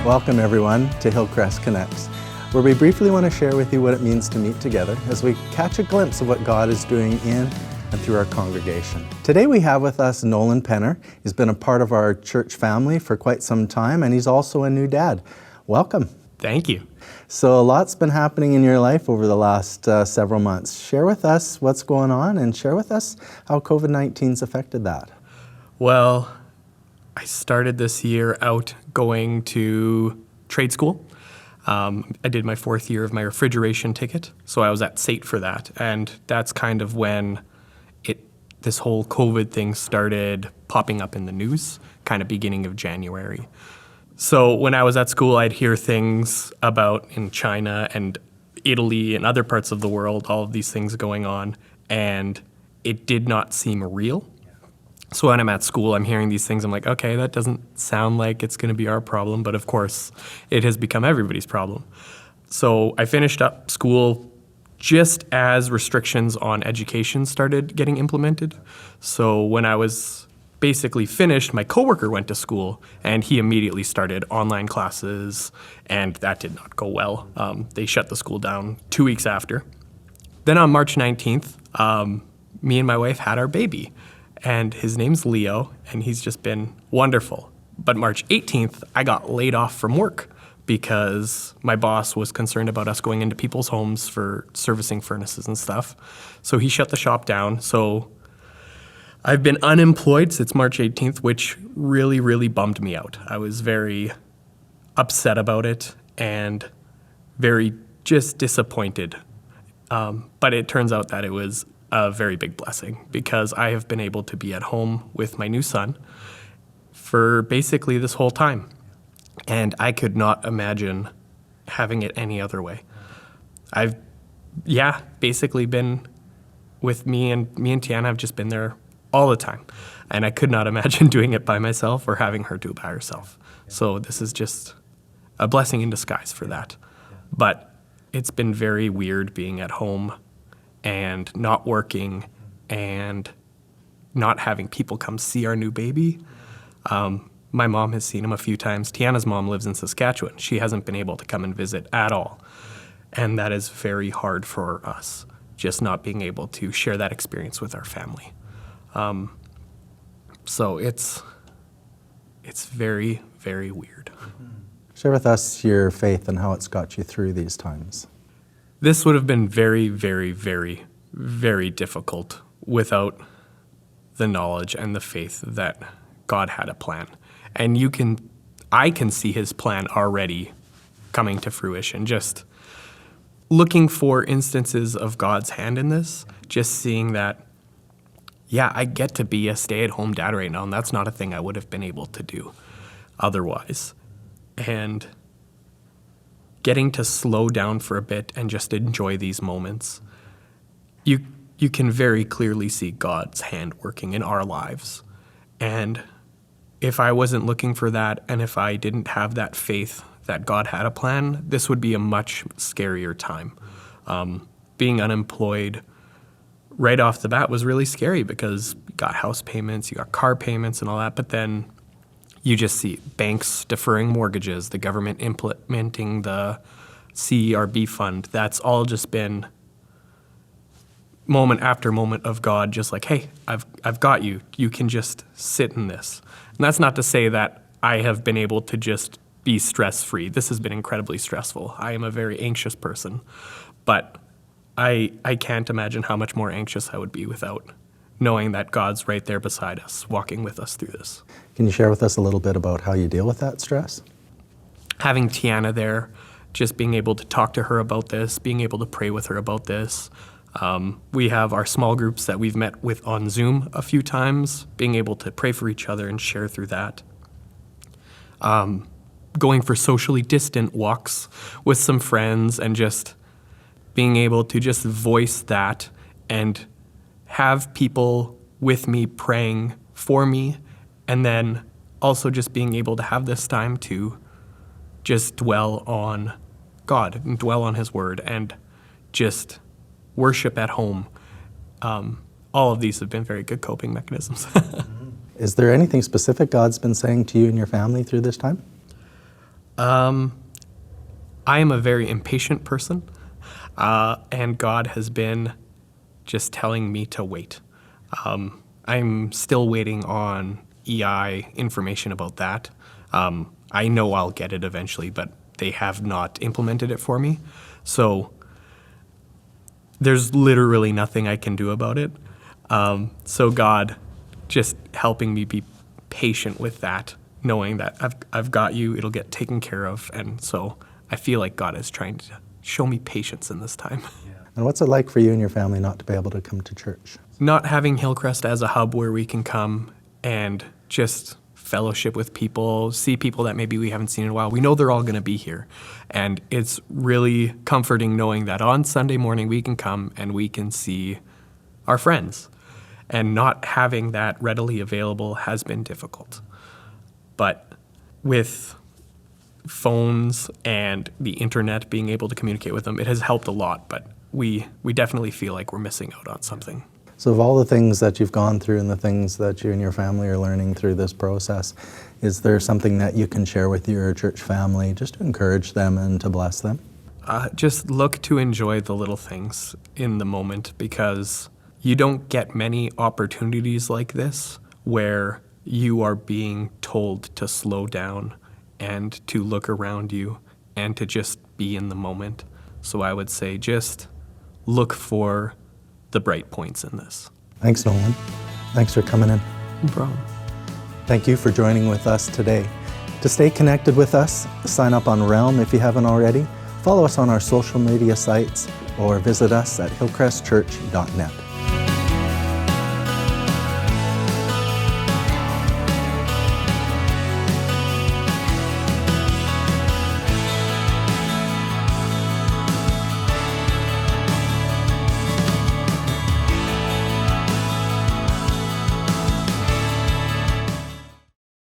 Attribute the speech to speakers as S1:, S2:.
S1: Welcome everyone to Hillcrest Connects, where we briefly want to share with you what it means to meet together as we catch a glimpse of what God is doing in and through our congregation. Today we have with us Nolan. He's been a part of our church family for quite some time, and he's also a new dad. Welcome.
S2: Thank you.
S1: So a lot's been happening in your life over the last several months. Share with us what's going on and share with us how COVID-19's affected that.
S2: Well, I started this year out going to trade school. I did my 4th year of my refrigeration ticket, so I was at SAIT for that. And that's kind of when this whole COVID thing started popping up in the news, kind of beginning of January. So when I was at school, I'd hear things about in China and Italy and other parts of the world, all of these things going on, and it did not seem real. So when I'm at school, I'm hearing these things, I'm like, okay, that doesn't sound like it's going to be our problem, but of course, it has become everybody's problem. So I finished up school just as restrictions on education started getting implemented. So when I was basically finished, my coworker went to school, and he immediately started online classes, and that did not go well. They shut the school down 2 weeks after. Then on March 19th, me and my wife had our baby. And his name's Leo, and he's just been wonderful. But March 18th, I got laid off from work because my boss was concerned about us going into people's homes for servicing furnaces and stuff. So he shut the shop down. So I've been unemployed since March 18th, which really, really bummed me out. I was very upset about it and very just disappointed. But it turns out that it was a very big blessing because I have been able to be at home with my new son for basically this whole time. And I could not imagine having it any other way. I've, basically been with me and Tiana have just been there all the time. And I could not imagine doing it by myself or having her do it by herself. So this is just a blessing in disguise for that. But it's been very weird being at home and not working and not having people come see our new baby. My mom has seen him a few times. Tiana's mom lives in Saskatchewan. She hasn't been able to come and visit at all. And that is very hard for us, just not being able to share that experience with our family. So it's very, very weird.
S1: Share with us your faith and how it's got you through these times.
S2: This would have been very, very, very, very difficult without the knowledge and the faith that God had a plan. And I can see his plan already coming to fruition. Just looking for instances of God's hand in this, just seeing that, I get to be a stay-at-home dad right now, and that's not a thing I would have been able to do otherwise. And getting to slow down for a bit and just enjoy these moments, you can very clearly see God's hand working in our lives. And if I wasn't looking for that, and if I didn't have that faith that God had a plan, this would be a much scarier time. Being unemployed right off the bat was really scary because you got house payments, you got car payments and all that, but then you just see banks deferring mortgages, the government implementing the CERB fund. That's all just been moment after moment of God, just like, hey, I've got you. You can just sit in this. And that's not to say that I have been able to just be stress-free. This has been incredibly stressful. I am a very anxious person, but I can't imagine how much more anxious I would be without knowing that God's right there beside us, walking with us through this.
S1: Can you share with us a little bit about how you deal with that stress?
S2: Having Tiana there, just being able to talk to her about this, being able to pray with her about this. We have our small groups that we've met with on Zoom a few times, being able to pray for each other and share through that. Going for socially distant walks with some friends and just being able to just voice that and have people with me praying for me, and then also just being able to have this time to just dwell on God and dwell on his word and just worship at home. All of these have been very good coping mechanisms.
S1: Is there anything specific God's been saying to you and your family through this time?
S2: I am a very impatient person, and God has been just telling me to wait. I'm still waiting on EI information about that. I know I'll get it eventually, but they have not implemented it for me. So there's literally nothing I can do about it. So God just helping me be patient with that, knowing that I've got you, it'll get taken care of. And so I feel like God is trying to show me patience in this time.
S1: And what's it like for you and your family not to be able to come to church?
S2: Not having Hillcrest as a hub where we can come and just fellowship with people, see people that maybe we haven't seen in a while. We know they're all going to be here. And it's really comforting knowing that on Sunday morning we can come and we can see our friends. And not having that readily available has been difficult. But with phones and the internet, being able to communicate with them, it has helped a lot. But we definitely feel like we're missing out on something.
S1: So of all the things that you've gone through and the things that you and your family are learning through this process, is there something that you can share with your church family just to encourage them and to bless them?
S2: Just look to enjoy the little things in the moment, because you don't get many opportunities like this where you are being told to slow down and to look around you and to just be in the moment. So I would say just look for the bright points in this.
S1: Thanks, Nolan. Thanks for coming in.
S2: No problem.
S1: Thank you for joining with us today. To stay connected with us, sign up on Realm if you haven't already, follow us on our social media sites, or visit us at hillcrestchurch.net.